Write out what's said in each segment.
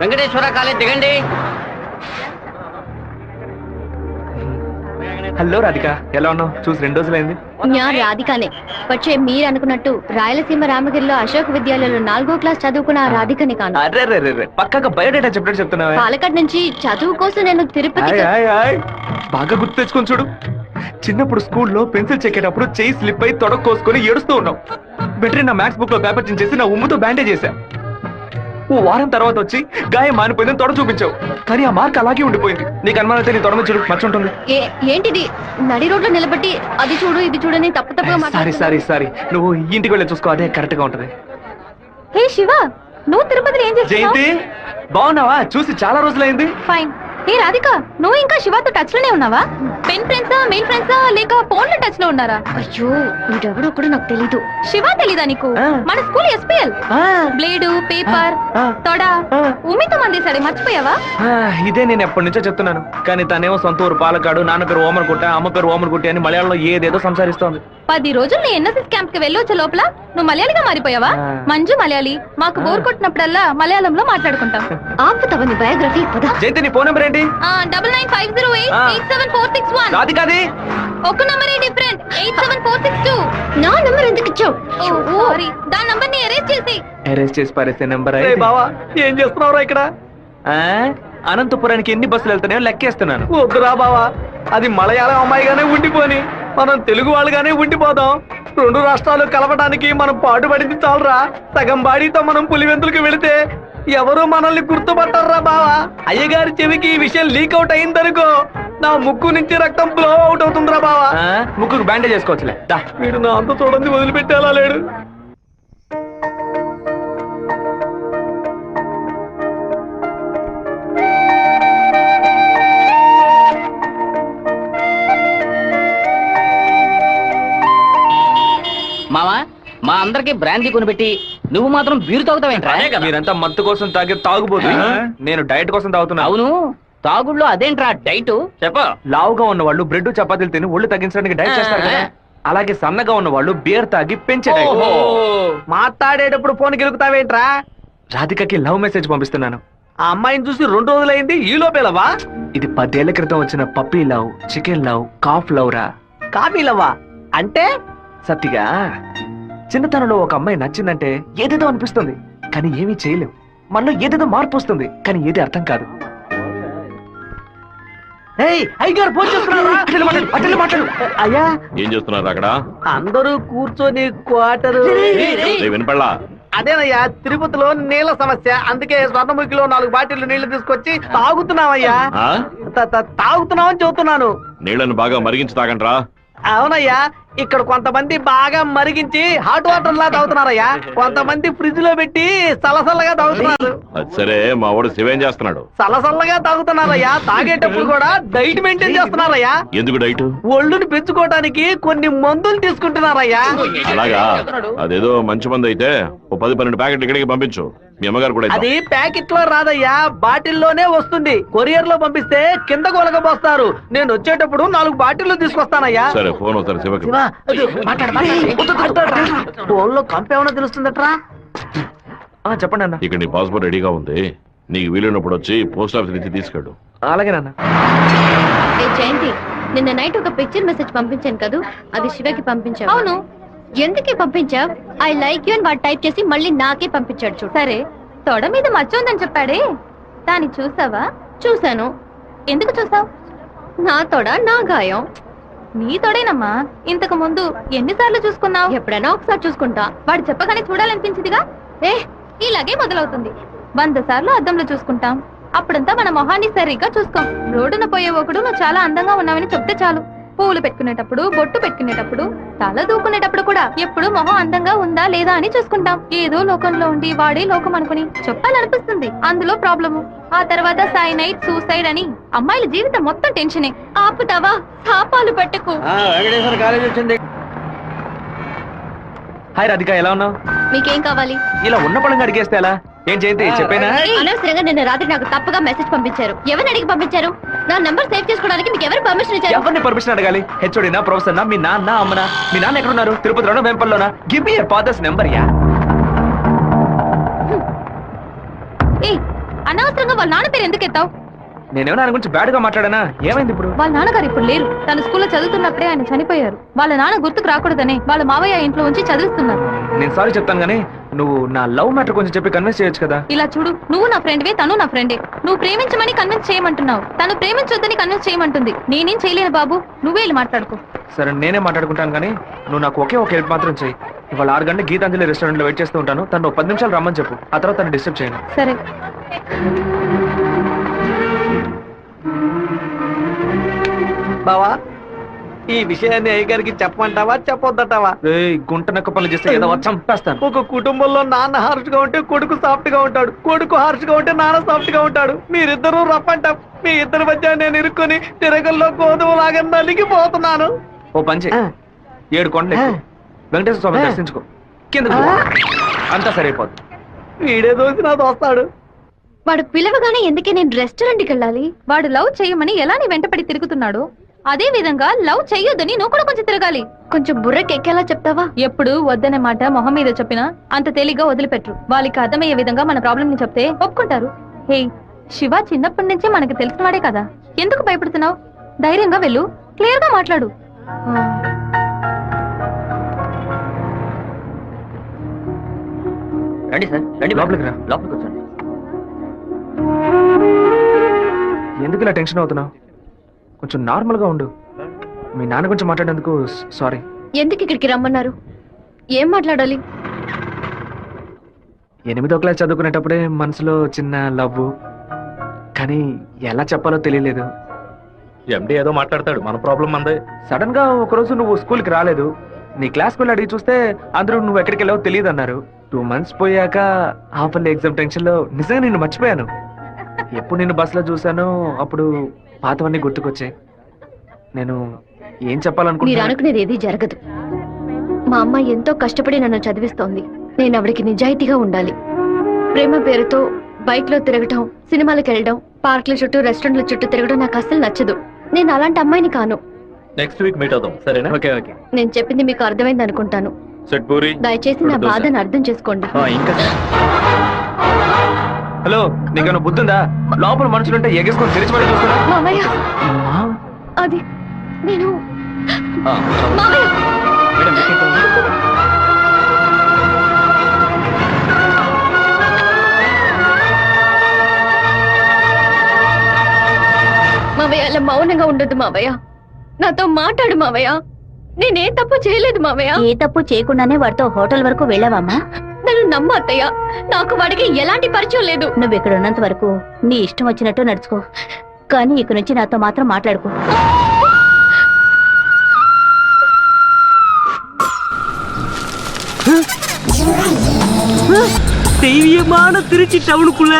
Venkateswara college దిగండి. Hello Radhika, ఎలా ఉన్నావు? చూసి 2 రోజులైంది. నేను రాధికనే. వచ్చే మీరు అనుకున్నట్టు రాయలసీమ రామగిరిలో అశోక్ విద్యాలయంలో 4వ క్లాస్ చదువుకున్న ఆ రాధికని కాను. అరే పక్కగా బయోడేటా చెప్పినట్టు చెప్తున్నావా? పాలకాడ్ నుంచి చదువు కోసం నేను తిరుపతి. బాగా గుర్తు తెచ్చుకొని చూడు. చిన్నప్పుడు స్కూల్లో పెన్సిల్ చెక్కేటప్పుడు చెయ్యి స్లిప్ అయి తొడకు కోసుకొని ఏడుస్తూ ఉన్నావు. వెంటనే నా మ్యాథ్స్ బుక్ లో పేపర్ చించేసి నా ఉమ్ముతో బ్యాండేజ్ చేశా. ఓ వారం తర్వాత వచ్చి గాయం మానిపోయిందని తొడ చూపించావు, కానీ ఆ మార్క్ అలాగే ఉండిపోయింది. నీకు అనుమానం అయితే నీ తొడ మీద చూడు, మచ్చ ఉంటుంది. ఏంటిది? నడి రోడ్లో నిలబెట్టి అది చూడు ఇది చూడని తప్పుగా సారీ నువ్వు ఇంటికి వెళ్ళి చూసుకో, అదే కరెక్ట్ గా ఉంటది. హే శివ, నువ్వు తిరుపతిలో ఏం చేస్తున్నావు? జయంతి, బాగున్నావా? చూసి చాలా రోజులైంది. ఫైన్. ఏ రాధిక, నువ్వు ఇంకా శివతో టచ్ లోనే ఉన్నావా? పెన్ ఫ్రెండ్సా, మెయిల్ ఫ్రెండ్సా, లేక ఫోన్ లో టచ్ లో ఉన్నారా? అయ్యో, వీడెవడో కూడా నాకు తెలీదు. శివ తెలీదా నీకు? మన స్కూల్ ఎస్పీఎల్ బ్లేడు, పేపర్, తొడ ఉమ్మితో మందేశాడు, మర్చిపోయావా? ఇదే నేను ఎప్పటి నుంచో చెప్తున్నాను, కానీ తనేమో సొంత ఊరు పాలకాడు, నాన్న పేరు ఓమర్గుట్ట, అమ్మ పేరు ఓమర్గుట్టి అని మలయాళంలో ఏదేదో సంసారిస్తోంది. 10 రోజులు నీ ఎన్ఎస్ఎస్ క్యాంప్ కి వెళ్ళొచ్చే లోపల నువ్వు మలయాళిగా మారిపోయావా? మంజు మలయాళి. మాకు బోర్ కొట్టినప్పుడల్లా మలయాళంలో మాట్లాడుకుంటాం. ఆపుతావా నీ బయోగ్రఫీ? జయంతి, నీ ఫోన్ నెంబర్ ఏంటి? 9950887461. రాధికాది ఒక నంబరే డిఫరెంట్, 87462. నా నంబర్ ఎందుకు ఇచ్చావు? సారీ, దాని నంబర్ ని ఎరేజ్ చేసి పారేసే నంబర్. బావా, ఏం చేస్తున్నావురా ఇక్కడ? అనంతపురానికి ఎన్ని బస్సులు వెళ్తున్నాయో లెక్కేస్తున్నాను. వద్దురా బావా, అది మలయాళం అమ్మాయిగానే ఉండిపోని మనం తెలుగు వాళ్ళుగానే ఉండిపోదాం. 2 రాష్ట్రాలు కలవడానికి మనం పాటుపడింది చాలరా. సగం బాడీతో మనం పులివెందులకు వెళితే ఎవరు మనల్ని గుర్తుపట్టర్రా బావా. అయ్యగారి చెవికి ఈ విషయం లీక్ అవుట్ అయిందనుకో, నా ముక్కు నుంచి రక్తం ఫ్లో అవుట్ అవుతుందిరా బావా. ముక్కుకు బ్యాండేజ్ చేసుకోవచ్చులే. వీడు నా అంత చూడండి వదిలిపెట్టేలా లేడు. మావా, మా అందరికి బ్రాందీ కొనిపెట్టి నువ్వు మాత్రం బీరు తాగుతావేంట్రా? మీరంతా మత్తు కోసం తాగే తాగుబోతు, నేను డైట్ కోసం తాగుతున్నా. అవును, తాగుళ్ళో అదేంట్రా డైట్? చెప్ప. లావుగా ఉన్న వాళ్ళు బ్రెడ్ చపాతీలు తిని ఒళ్ళు తగ్గించడానికి డైట్ చేస్తారు కదా, అలాగే సన్నగా ఉన్న వాళ్ళు బీర్ తాగి పెంచే డైట్. మాట్లాడేటప్పుడు ఫోన్ గెలుకుతావేంట్రా? రాధికకి లవ్ మెసేజ్ పంపిస్తున్నాను. ఆ అమ్మాయిని చూసి 2 రోజులైంది, ఈ లోపేలవా? ఇది 10 ఏళ్ల క్రితం వచ్చిన puppy love, chicken love, calf love రా. కాఫీ లవ్వా అంటే? సత్తిగా, చిన్నతనంలో ఒక అమ్మాయి నచ్చిందంటే ఏదేదో అనిపిస్తుంది, కానీ ఏమీ చేయలేం. మనలో ఏదేదో మార్పు వస్తుంది, కానీ ఏది అర్థం కాదు. అయ్యా, ఏం చేస్తున్నారు అక్కడ? అందరూ కూర్చొని క్వార్టరు. వినపడలా? అదేనయ్యా, తిరుపతిలో నీళ్ళ సమస్య, అందుకే స్వర్ణముఖిలో 4 బాటిళ్లు నీళ్లు తీసుకొచ్చి తాగుతున్నామయ్యా. తాగుతున్నామని చెబుతున్నాను. నీళ్లను బాగా మరిగించి తాగండ్రా. అవునయ్యా, ఇక్కడ కొంతమంది బాగా మరిగించి హాట్ వాటర్ లా తాగుతున్నారయ్యా, కొంతమంది ఫ్రిడ్జ్ లో పెట్టి సలసల్లగా తాగుతున్నారు. అది సరే, మా వాడు శివేం చేస్తున్నాడు? సలసల్లగా తాగుతున్నారయ్యా. తాగేటప్పుడు కూడా డైట్ మెయింటైన్ చేస్తున్నారయ్యా. ఎందుకు డైట్? ఒళ్ళుని పెంచుకోవడానికి కొన్ని మందులు తీసుకుంటున్నారయ్యా. అలాగా? అదేదో మంచి మంది అయితే ఓ 10-12 ప్యాకెట్లు ఇక్కడికి పంపించు. మీ అమ్మగారు కూడా. అది ప్యాకెట్ లో రాదయ్యా, బాటిల్లోనే వస్తుంది. కొరియర్ లో పంపిస్తే కింద గొలగబోస్తారు. నేను వచ్చేటప్పుడు 4 బాటిల్లు తీసుకొస్తానయ్యా. సరే, ఫోన్ అవుతారు శివకి. ఫోన్ లో కంపేమన్నా తెలుస్తుందట్రా? చెప్పండి అన్న. ఇక్కడ నీ పాస్పోర్ట్ రెడీగా ఉంది, నీకు వీలున్నప్పుడు వచ్చి పోస్ట్ ఆఫీస్ నుంచి తీసుకెళ్ళు. అలాగే నాన్న. జయంతి, నిన్న నైట్ ఒక పిక్చర్ మెసేజ్ పంపించాను కదా, అది శివకి పంపించావు. అవును, ఎందుకే పంపించావు? ఐ లైక్ యూ అని వాడు టైప్ చేసి మళ్ళీ నాకే పంపించాడు. చూడు. సరే, తొడ మీద మచ్చ ఉందని చెప్పాడే, దాన్ని చూసావా? చూశాను. ఎందుకు చూసావు? నా తొడ నా గాయం. నీ తొడేనమ్మా. ఇంతకు ముందు ఎన్నిసార్లు చూసుకున్నావు? ఎప్పుడైనా ఒకసారి చూసుకుంటా. వాడు చెప్పగానే చూడాలనిపించిందిగా. ఇలాగే మొదలవుతుంది. 100 సార్లు అద్దంలో చూసుకుంటాం, అప్పుడంతా మన మొహాన్ని సరిగ్గా చూసుకోం. రోడ్డున పోయే ఒకడు నువ్వు చాలా అందంగా ఉన్నావని చెప్తే చాలు. పూలు పెట్టుకునేటప్పుడు, బొట్టు పెట్టుకునేటప్పుడు, తల దూకునేటప్పుడు కూడా ఎప్పుడు మొహం అందంగా ఉందా లేదా అని చూసుకుంటాం. ఏదో లోకంలో ఉండి వాడే లోకం అనుకుని చెప్పాలనిపిస్తుంది. అందులో ప్రాబ్లము. ఆ తర్వాత సైనైడ్, సూసైడ్ అని అమ్మాయిల జీవితం మొత్తం టెన్షనే. ఆపుతావా? శాపాలు పెట్టకు. వెంకటేశ్వర కాలేజ్ వచ్చింది. హాయ్ రాధిక, ఎలా ఉన్నావు? మీకేం కావాలి? ఇలా ఉన్న పడంగా అడిగేస్తే ఎలా? ఏం జయంతి, చెప్పేనా? అనవసరంగా నిన్న రాత్రి నాకు తప్పుగా మెసేజ్ పంపించారు. ఎవరిని అడిగి పంపించారు? నా నంబర్ సేవ్ చేసుకోవడానికి మీకు ఎవరు పర్మిషన్ ఇచ్చారు? ఎవరిని పర్మిషన్ అడగాలి? హెచ్ఓడినా, ప్రొఫెసర్నా, మీ నాన్న, అమ్మనా? మీ నాన్న ఎక్కడున్నారు? తిరుపతిలోనా, వెంపల్లోనా? Give me your father's number. Yeah. అనవసరం వాళ్ళ నాన్న పేరు ఎందుకు ఎత్తావు? నేనేమో ఆయన గురించి బ్యాడ్ గా మాట్లాడానా? ఏమైంది ఇప్పుడు? వాళ్ళ నాన్నగారు ఇప్పుడు లేరు. తన స్కూల్లో చదువుతున్నప్పుడే ఆయన చనిపోయారు. వాళ్ళ నాన్న గుర్తుకు రాకూడదని వాళ్ళ మావయ్య ఇంట్లో ఉంచి చదివిస్తున్నారు. నేను సారీ చెప్తాను కానీ నువ్వు నా లవ్ మ్యాటర్ కొంచెం చెప్పి కన్విన్స్ చేయొచ్చు కదా. ఇలా చూడు, నువ్వు నా ఫ్రెండ్వే, తను నా ఫ్రెండే. నువ్వు ప్రేమించమని కన్విన్స్ చేయమంటున్నావు, తను ప్రేమించొద్దని కన్విన్స్ చేయమంటుంది. నేనేం చేయలేను బాబు, నువ్వే వెళ్ళి మాట్లాడుకో. సరే నేనే మాట్లాడుకుంటాను కానీ నువ్వు నాకు ఒకే ఒక హెల్ప్ మాత్రం చెయ్యి. ఇవాళ 6 గంటల గీతాంజలి రెస్టారెంట్ లో వెయిట్ చేస్తూ ఉంటాను. తను 10 నిమిషాలు రమ్మని చెప్పు, ఆ తర్వాత తను డిస్టర్బ్ చేయను. సరే. బావా, ఈ విషయాన్ని అయ్యగారికి చెప్పమంటావా చెప్పొద్దటావా? గుంట నక్క పనులు చేస్తే ఏదో చంపేస్తాను. ఒక కుటుంబంలో నాన్న హార్ష్ గా ఉంటే కొడుకు సాఫ్ట్ గా ఉంటాడు, కొడుకు హార్ష్ గా ఉంటే నాన్న సాఫ్ట్ గా ఉంటాడు. మీరిద్దరూ రప్పంటాం. మీ ఇద్దరి మధ్య నేను ఇరుక్కుని తిరగల్లో గోధుమలాగా నలిగిపోతున్నాను. ఓ పంచే 7 కొండలు ఎక్కు. వెంకటేశ్వర స్వామి దర్శించుకో, కింద అంతా సరైపోద్ది. వీడే దోసి నా దోస్తాడు. వాడు పిలవగానే ఎందుకే నేను రెస్టారెంట్కి వెళ్ళాలి? వాడు లవ్ చేయమని ఎలా నీ వెంటపడి తిరుగుతున్నాడు, అదే విధంగా లవ్ చెయ్యొద్దని నువ్వు కూడా కొంచెం తిరగాలి. కొంచెం బుర్రకెక్కేలా చెప్తావా? ఎప్పుడు వద్దనే మాట మొహం మీద చెప్పినా అంత తేలిగ్గా వదిలిపెట్టరు. వాళ్ళకి అర్థమయ్యే విధంగా మన ప్రాబ్లం ని చెప్తే ఒప్పుకుంటారు. హే శివ, చిన్నప్పటి నుంచే మనకి తెలిసిన వాడే కదా, ఎందుకు భయపడుతున్నావు? ధైర్యంగా వెళ్ళు, క్లియర్ గా మాట్లాడు. రండి సార్, రండి లోపలికి రా. లోపలికి వచ్చండి. ఎందుకు ఇలా టెన్షన్ అవుతున్నావు? కొంచెం నార్మల్ గా ఉండు. మీ నాన్న గురించి మాట్లాడేందుకు సారీ. ఎందుకు ఇక్కడికి రమ్మన్నారు? ఏం మాట్లాడాలి? 8వ క్లాస్ చదువుకునేటప్పుడే మనసులో చిన్న లవ్, కానీ ఎలా చెప్పాలో తెలియలేదు. ఎండి ఏదో మాట్లాడతాడు, మన ప్రాబ్లం మందే. సడన్ గా ఒకరోజు నువ్వు స్కూల్కి రాలేదు. నీ క్లాస్కి వెళ్ళి అడిగి చూస్తే అందరూ నువ్వు ఎక్కడికి వెళ్ళావో తెలియదు అన్నారు. 2 months పోయాక హాఫర్లీ ఎగ్జామ్ టెన్షన్ లో నిజంగా నిన్ను మర్చిపోయాను. ఎప్పుడు నిన్ను బస్సులో చూసానో అప్పుడు పాతవన్నీ గుర్తుకొచ్చాయి. నేను ఏం మీరు చెప్పాలనుకుంటున్నా? అనుకునేది ఏది జరగదు. మా అమ్మ ఎంతో కష్టపడి నన్ను చదివిస్తోంది. నేను ఆవిడకి నిజాయితీగా ఉండాలి. ప్రేమ పేరుతో బైక్ లో తిరగటం, సినిమాలకు వెళ్ళడం, పార్కుల చుట్టూ రెస్టారెంట్ల చుట్టూ తిరగడం నాకు అస్సలు నచ్చదు. నేను అలాంటి అమ్మాయిని కాను. నెక్స్ట్ వీక్ మీట్ అవుదాం, సరేనా? Okay okay. నేను చెప్పింది మీకు అర్థమైంది అనుకుంటాను. సెట్ పూరి. దయచేసి నా బాధను అర్థం చేసుకోండి. ఇంకా హలో, నీకేమైనా బుద్ధుందా? లోపల మనుషులుంటే ఎగేసుకొని తెరిచి పడి చూస్తున్నా. మామయ్య, అది నేను మామయ్య. మావయ్య, అలా మౌనంగా ఉండదు మావయ్య. నాతో మాట్లాడు మావయ్య. నేనే తప్పు చేయలేదు మావయ్య. ఏ తప్పు చేయకుండానే వాడితో హోటల్ వరకు వెళ్ళావమ్మా? నన్ను నమ్మ అత్తయ్య, నాకు వాడికి ఎలాంటి పరిచయం లేదు. నువ్వు ఇక్కడ ఉన్నంత వరకు నీ ఇష్టం వచ్చినట్టు నడుచుకో, కానీ ఇక నుంచి నాతో మాత్రం మాట్లాడుకో. தெய்வீகமான திருச்சி டவுனுக்குள்ள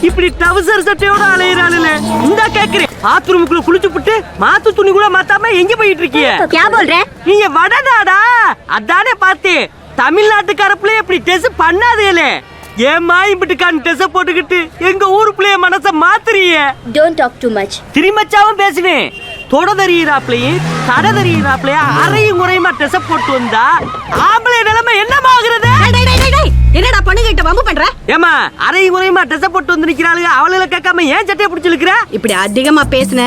இப்படி டவுசர் சட்டையோட அலையிறானுல இந்த கேக்குறேன். பாத்ரூமுக்குள்ள குளிச்சு புட்டு மாத்து துணி கூட மாத்தாம எங்க போயிட்டு இருக்கிய? क्या बोल रहे? நீங்க வடநாடா? அதானே பார்த்தேன். தமிழ்நாட்டுக்காரப்புல இப்படி டெஸ் பண்ணாதேலே. ஏமா இப்படிக்கான டெஸ் போட்டுக்கிட்டு எங்க ஊரு பிள்ளைய மனச மாத்துறிய? Don't talk too much. திருமச்சாவும் பேசுவேன். தொட தறியிறாப்லையும் தட தறியிறாப்லையும் அரையும் முறையுமா டெஸ் போட்டு வந்தா ஆம்பளை நிலைமை என்னமாகிறது? என்னடா பொண்ணுகிட்ட வம்பு பண்ற? ஏமா அரையும் முறையுமா டெஸ் போட்டு வந்து நிக்கிறாளுங்க, அவளை கேட்காம ஏன் சட்டையை பிடிச்சிருக்கிற? இப்படி அதிகமா பேசுன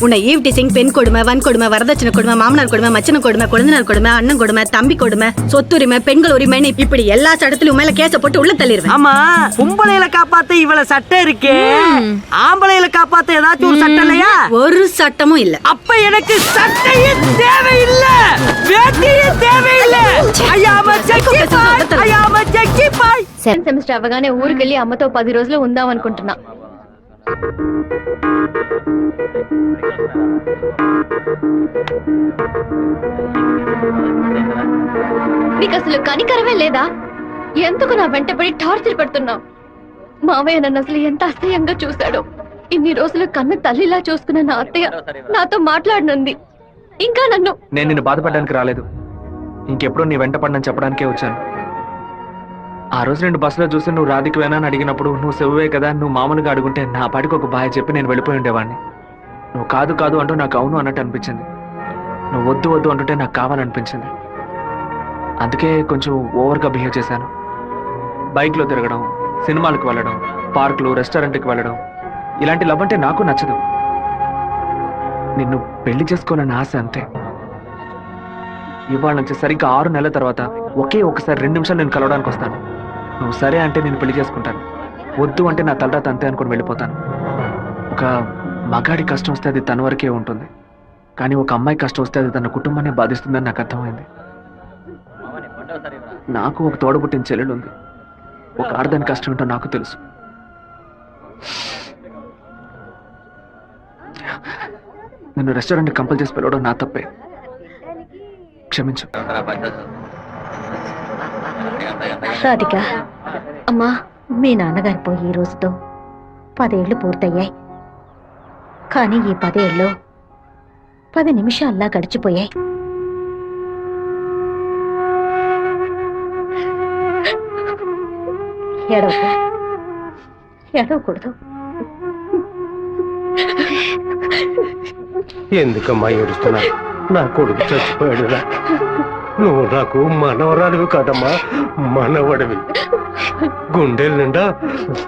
உன்னை ஈவ் டீசிங், பெண் கொடுமை, வன் கொடுமை, வரதட்சணை கொடுமை, மாமனார் கொடுமை, மச்சன கொடுமை, குழந்தைனார் கொடுமை, அண்ணன் கொடுமை, தம்பி கொடுமை, சொத்துரிமை, பெண்கள் உரிமைன்னு இப்படி எல்லா சட்டத்திலும் மேல கேச போட்டு உள்ள தள்ளிடுவேன். ஆமா, பொம்பளையில காப்பாத்த இவ்வளவு சட்டை இருக்கே, ஆம்பளையில காப்பாத்த ஏதாச்சும் ஒரு சட்டம் இல்லையா? ஒரு சட்டமும் இல்ல. அப்ப எனக்கு சட்டையே தேவையில்லை, வேட்டியே தேவையில்லை. ஐயாம செக்கி பாய், ஐயாம செக்கி பாய். సెకండ్ సెమిస్టర్ అవగానే ఊరికెళ్ళి అమ్మతో 10 రోజులు ఉందాం అనుకుంటున్నా. నీకు అసలు కనికరమే లేదా? ఎందుకు నా వెంటబడి టార్చర్ పెడుతున్నావు? మావయ్య నన్ను అసలు ఎంత అసహ్యంగా చూశాడో. ఇన్ని రోజులు కన్న తల్లిలా చూసుకున్న నా అత్తయ్య నాతో మాట్లాడనుంది. ఇంకా నన్ను నేను నిన్ను బాధపడడానికి రాలేదు, ఇంకెప్పుడు నీ వెంట పడనని చెప్పడానికే వచ్చాను. ఆ రోజు నేను బస్సులో చూసి నువ్వు రాధికవేనా అని అడిగినప్పుడు నువ్వు సెవ్వే కదా, నువ్వు మామూలుగా అడుగుంటే నా పాటికి ఒక బాయ్ చెప్పి నేను వెళ్ళిపోయి ఉండేవాడిని. నువ్వు కాదు కాదు అంటూ నాకు అవును అన్నట్టు అనిపించింది. నువ్వు వద్దు వద్దు అంటుంటే నాకు కావాలనిపించింది. అందుకే కొంచెం ఓవర్గా బిహేవ్ చేశాను. బైక్లో తిరగడం, సినిమాలకు వెళ్ళడం, పార్కులు, రెస్టారెంట్కి వెళ్ళడం, ఇలాంటి లవ్ అంటే నాకు నచ్చదు. నిన్ను పెళ్లి చేసుకోవాలని ఆశ అంతే. ఇవాళ నుంచి సరిగ్గా 6 నెలల తర్వాత ఒకే ఒకసారి 2 నిమిషాలు నేను కలవడానికి వస్తాను. నువ్వు సరే అంటే నేను పెళ్లి చేసుకుంటాను, వద్దు అంటే నా తలరాత అంతే అనుకుని వెళ్ళిపోతాను. ఒక మగాడి కష్టం వస్తే అది తన వరకే ఉంటుంది, కానీ ఒక అమ్మాయి కష్టం వస్తే అది తన కుటుంబాన్ని బాధిస్తుందని నాకు అర్థమైంది. నాకు ఒక తోడబుట్టిన చెల్లెలు ఉంది. ఒక ఆడదాని కష్టం ఏంటో నాకు తెలుసు. నన్ను రెస్టారెంట్ కంపల్ చేసి పిలవడం నా తప్పే, క్షమించు. రాధిక, అమ్మా, మీ నాన్నగారు పోయి ఈ రోజుతో 10 ఏళ్లు పూర్తయ్యాయి. కానీ ఈ 10 ఏళ్ళు 10 నిమిషాల్లా గడిచిపోయాయి. ఏడవకూడదు. ఎందుకమ్మా ఏడుస్తున్నా? నా కొడుకు చచ్చిపోయాడురా. నువ్వు నాకు మనవరాలివి కాదమ్మా, మనవడివి. గుండెల నిండా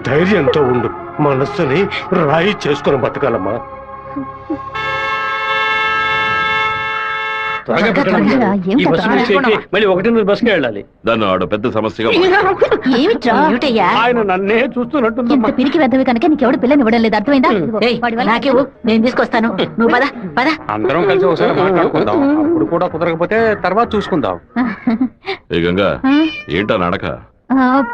ధైర్యంతో ఉండు, మనస్సుని రాయి చేసుకుని బతకాలమ్మా. మళ్ళీ 1 బస్కి వెళ్ళాలి. దాన్ని ఆడ పెద్ద సమస్యగా ఏమిట్రా? ఆయన నన్నే చూస్తున్నట్టుంది. ఇంత పిరికి వెద్దవి కనుక నీకెవడు పిల్లని ఇవ్వడం లేదు, అర్థమైందా? నాకేవు, నేను తీసుకొస్తాను, నువ్వు పద పద. అందరం కలిసి ఒకసారి మాట్లాడుకుందాం, అప్పుడు కూడా కుదరకపోతే తర్వాత చూసుకుందాం. ఏ గంగా, ఏంటా నడక?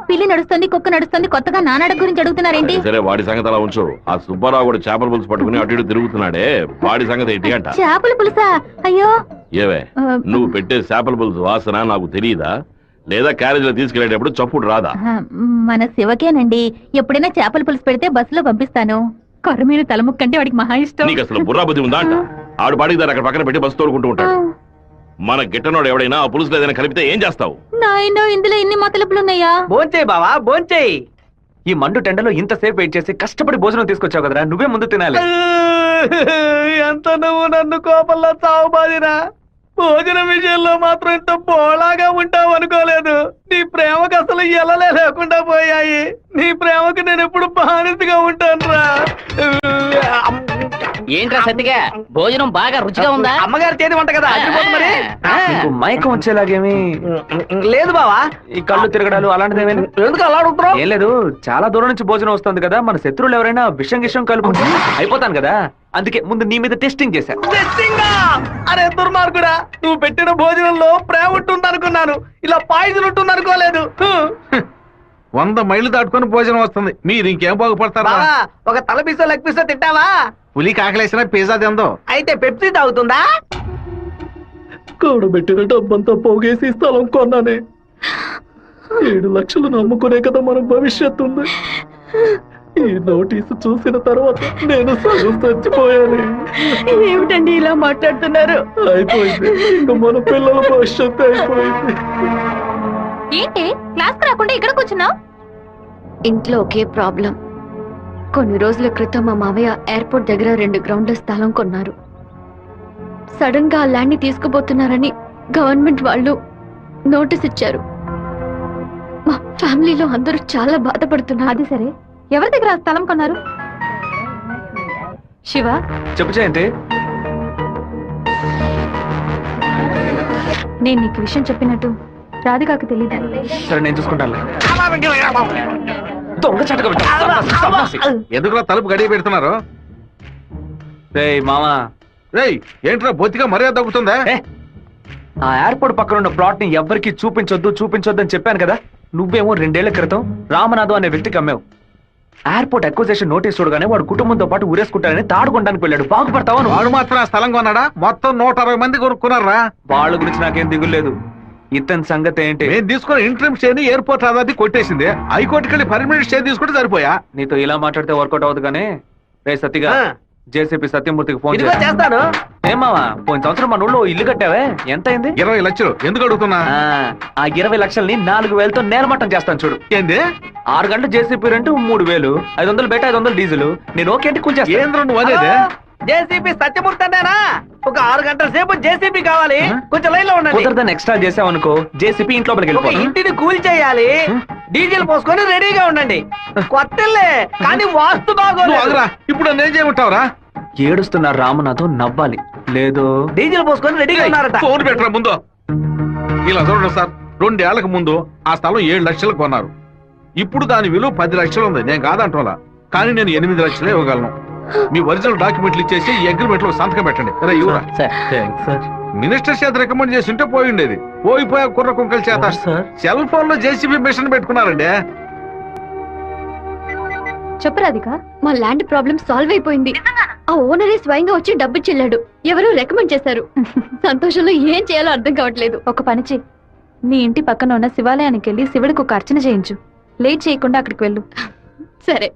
పిల్లి నడుస్తుంది, కుక్క నడుస్తుంది, కొత్తగా నానాడ గురించి అడుగుతున్నారేంటి? సరే, వాడి సంగతి అలా ఉంచు. ఆ సుబ్బారావు కూడా చేపల పులుసు పట్టుకుని అటు ఇటు తిరుగుతున్నాడే, వాడి సంగతి ఏంటి అంట? చేపల పులుసా? అయ్యో, ఏవే, నువ్వు పెట్టే చేపల పులుసు వాసన నాకు తెలియదా? లేదా క్యారేజ్ లో తీసుకెళ్లేటప్పుడు చప్పుడు రాదా? మన శివకేనండి, ఎప్పుడైనా చేపల పులుసు పెడితే బస్సులో పంపిస్తాను. కొర్రమీను తలముక్కంటే వాడికి మహా ఇష్టం. నీకు అసలు బుర్రా బుద్ధి ఉందా అంట? ఆడు బాడికి దాన్ని అక్కడ పక్కన పెట్టి బస్సు తోడుకుంటూ ఉంటాడు. మన గిట్టనోడు ఎవడైనా ఆ పులుసులో ఏదైనా కలిపితే ఏం చేస్తావు? నాయనో, ఇందులో ఇన్ని మతలపులున్నాయా? భోంచేయి బావా, భోంచేయి. ఈ మండు టెండలో ఇంతసేపు వెయిట్ చేసి కష్టపడి భోజనం తీసుకొచ్చావు కదరా, నువ్వే ముందు తినాలి. ఎంత నువ్వు నన్ను కోపంలో చావు బాదిరా. భోజనం విషయంలో మాత్రం ఇంత బోళాగా ఉంటావు అనుకోలేదు. నీ ప్రేమకు అసలు ఎలలే లేకుండా పోయాయి. నీ ప్రేమకు నేను ఎప్పుడు బానిసగా ఉంటాను రా. ఏంట్రా సత్తిగా, భోజనం బాగా రుచిగా ఉందా? అమ్మగారు చేతి వంట కదా, అదిరిపోతుంది మరి. నీకు మైకం వచ్చేలాగేమి లేదు బావా. ఈ కళ్ళు తిరగడాలు అలాంటిదేమీ ఎందుకు అలా అడుగుతున్నావు? ఏం లేదు, చాలా దూరం నుంచి భోజనం వస్తుంది కదా, మన శత్రువులు ఎవరైనా విషం కలుపుకుంటే అయిపోతాను కదా, అందుకే ముందు నీ మీద టెస్టింగ్ చేశా. అరే దుర్మార్గుడా, నువ్వు పెట్టిన భోజనంలో ప్రేమ ఉంటుంది అనుకున్నాను, ఇలా పాయిజన్ ఉంటుంది అనుకోలేదు. 100 మైళ్ళు దాటుకొని భోజనం వస్తుంది, మీరు ఇంకేం బాగుపడతారా? ఒక తల పీసో లెగ్ పీసో తింటావా? పులి కాకలేసిన పిజ్జా తిందో. అయితే పెప్సీ తాగుతుందా? కూడబెట్టిన డబ్బంతా పోగేసి స్థలం కొన్నానే. 7 లక్షలు నమ్ముకునే కదా మన భవిష్యత్తు ఉంది. ఈ నోటీసు చూసిన తర్వాత నేను సగం చచ్చిపోయాను. ఏమిటండి ఇలా మాట్లాడుతున్నారు? అయిపోయింది, ఇంకా మన పిల్లల భవిష్యత్తు అయిపోయింది. ఏంటి క్లాస్ రాకుండా ఇక్కడ కూర్చున్నావు? ఇంట్లో ఒకే ప్రాబ్లం. కొన్ని రోజుల క్రితం మా మావయ్య ఎయిర్పోర్ట్ దగ్గర 2 గ్రౌండ్ల స్థలం కొన్నారు. సడన్ గా ఆ ల్యాండ్ ని తీసుకుపోతున్నారని గవర్నమెంట్ వాళ్ళు నోటీస్ ఇచ్చారు. మా ఫ్యామిలీలో అందరూ చాలా బాధపడుతున్నారు. అది సరే, ఎవరి దగ్గర ఆ స్థలం కొన్నారు? శివ, చెప్పు జయంతి. నేను నీకు విషయం చెప్పినట్టు రాధికాకు తెలీదు. సరే, నేను చూసుకుంటాను. దొంగ చటక ఎందుకు తలుపు గడియ పెడుతున్నారు? రేయ్ మామా, రేయ్ ఏంట్రా బొత్తిగా మర్యాద తగ్గుతుందా? ఆ ఎయిర్పోర్ట్ పక్కన ఉన్న ప్లాట్ ని ఎవ్వరికి చూపించొద్దు అని చెప్పాను కదా. నువ్వేమో 2 ఏళ్ల క్రితం రామనాథం అనే వ్యక్తికి అమ్మావు. ఎయిర్పోర్ట్ అక్విజిషన్ నోటీస్ చూడగానే వాడు కుటుంబంతో పాటు ఊరేసుకుంటానని తాడుకొనడానికి వెళ్ళాడు. బాగుపడతావా? వాడు మాత్రం ఆ స్థలం కొన్నాడా? మొత్తం 160 మంది కొనుక్కున్నారా? వాళ్ళ గురించి నాకేం దిగులేదు. ఇతని సంగతి ఏంటి? నేను తీసుకున్న ఇంట్రీమ్ స్టే ని ఎయిర్పోర్ట్ అథారిటీ కొట్టేసింది. హైకోర్టుకి వెళ్ళి పర్మనెంట్ స్టే తీసుకుంటే సరిపోయా. నీతో ఇలా మాట్లాడితే వర్కౌట్ అవ్వదు. కానీ రే సత్తిగా, జేసీపీ సత్యమూర్తికి ఫోన్ చేస్తాను. ఏమావా, పోయిన సంవత్సరం మన ఊళ్ళో ఇల్లు కట్టావే, ఎంత అయింది? 20 లక్షలు. ఎందుకు అడుగుతున్నా? ఆ 20 లక్షల్ని 4,000తో నేలమట్టం చేస్తాను చూడు. ఏంది? 6 గంటలు జేసీపీ రెంట్ 3,000, 500 బయట 500 డీజిల్. నేను ఓకే అంటే కూల్ చేస్తాను. ఏంద్ర నువ్వు అనేది? జేసీబీ సత్యమూర్తి అన్నానా? ఒక 6 గంటల సేపు జేసీబీ కావాలి, కొంచెం లైన్ లో ఉండండి. కుదరదని ఎక్స్ట్రా చేసావనుకో జేసీపీ ఇంట్లో ఒక వెళ్ళిపోతాం. ఇంటిని కూల్ చేయాలి, డీజిల్ పోసుకొని రెడీగా ఉండండి. కొత్తలే కానీ వాస్తు నువ్వు బాగోలేదు. ఆగురా. ఇప్పుడు నన్ను ఏం చేయమంటావురా? ఏడుస్తున్న రామనాథం నవ్వాలి లేదు. డీజిల్ పోసుకొని రెడీగా ఉన్నారట. ఫోన్ పెట్టరా ముందు. ఇలా చూడండి సార్, 2 ఏళ్లకు ముందు ఆ స్థలం 7 లక్షలకు కొన్నారు. ఇప్పుడు దాని విలువ 10 లక్షలు ఉంది. నేను కాదంటోలా, కానీ నేను 8 లక్షలే ఇవ్వగలను. మీ ఒరిజినల్ డాక్యుమెంట్లు ఇచ్చేసి ఈ అగ్రిమెంట్ లో సంతకం పెట్టండి. రే ఇవ్వరా. మినిస్టర్ చేత రికమెండ్ చేసి ఉంటే పోయి ఉండేది. పోయిపోయా కుర్ర కుంకల చేత సెల్ ఫోన్ లో జేసీబీ మిషన్ పెట్టుకున్నారండి. చెప్పు రాధిక, మా ల్యాండ్ ప్రాబ్లం సాల్వ్ అయిపోయింది. ఆ ఓనరే స్వయంగా వచ్చి డబ్బు చెల్లాడు. ఎవరు రికమెండ్ చేశారు. సంతోషంలో ఏం చేయాలో అర్థం కావట్లేదు. ఒక పని చెయ్యి, నీ ఇంటి పక్కన ఉన్న శివాలయానికి వెళ్ళి శివుడికి ఒక అర్చన చేయించు. లేట్ చేయకుండా అక్కడికి వెళ్ళు. సరే.